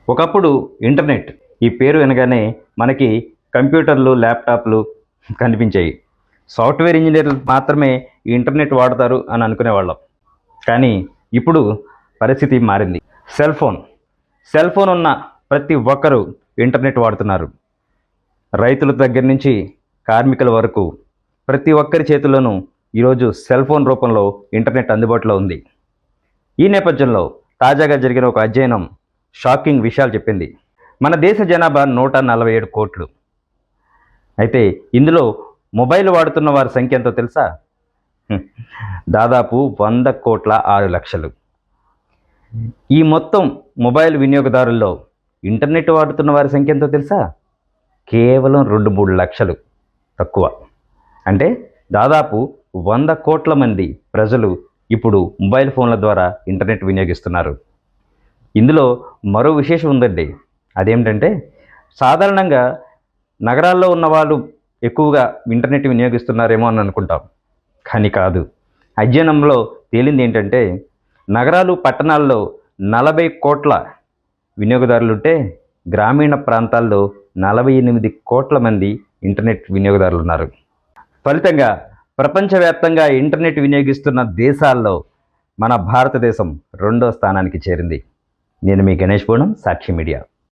ఒకప్పుడు ఇంటర్నెట్ ఈ పేరు వినగానే మనకి కంప్యూటర్లు, ల్యాప్టాప్లు కనిపించాయి. సాఫ్ట్వేర్ ఇంజనీర్లు మాత్రమే ఈ ఇంటర్నెట్ వాడతారు అని అనుకునేవాళ్ళం. కానీ ఇప్పుడు పరిస్థితి మారింది. సెల్ ఫోన్ ఉన్న ప్రతి ఒక్కరూ ఇంటర్నెట్ వాడుతున్నారు. రైతుల దగ్గర నుంచి కార్మికుల వరకు ప్రతి ఒక్కరి చేతుల్లోనూ ఈరోజు సెల్ ఫోన్ రూపంలో ఇంటర్నెట్ అందుబాటులో ఉంది. ఈ నేపథ్యంలో తాజాగా జరిగిన ఒక అధ్యయనం షాకింగ్ విషయాలు చెప్పింది. మన దేశ జనాభా 147 కోట్లు. అయితే ఇందులో మొబైల్ వాడుతున్న వారి సంఖ్య ఎంతో తెలుసా? దాదాపు 100,06,00,000. ఈ మొత్తం మొబైల్ వినియోగదారుల్లో ఇంటర్నెట్ వాడుతున్న వారి సంఖ్య ఎంతో తెలుసా? కేవలం 2-3 లక్షలు తక్కువ. అంటే దాదాపు 100 కోట్ల మంది ప్రజలు ఇప్పుడు మొబైల్ ఫోన్ల ద్వారా ఇంటర్నెట్ వినియోగిస్తున్నారు. ఇందులో మరో విశేషం ఉందండి. అదేమిటంటే సాధారణంగా నగరాల్లో ఉన్న వాళ్ళు ఎక్కువగా ఇంటర్నెట్ వినియోగిస్తున్నారేమో అని అనుకుంటాం. కానీ కాదు. అధ్యయనంలో తేలింది ఏంటంటే నగరాలు, పట్టణాల్లో 40 కోట్ల వినియోగదారులుంటే గ్రామీణ ప్రాంతాల్లో 48 కోట్ల మంది ఇంటర్నెట్ వినియోగదారులు ఉన్నారు. ఫలితంగా ప్రపంచవ్యాప్తంగా ఇంటర్నెట్ వినియోగిస్తున్న దేశాల్లో మన భారతదేశం 2వ స్థానానికి చేరింది. నేను మీ గణేష్ పూనం, సాక్షి మీడియా.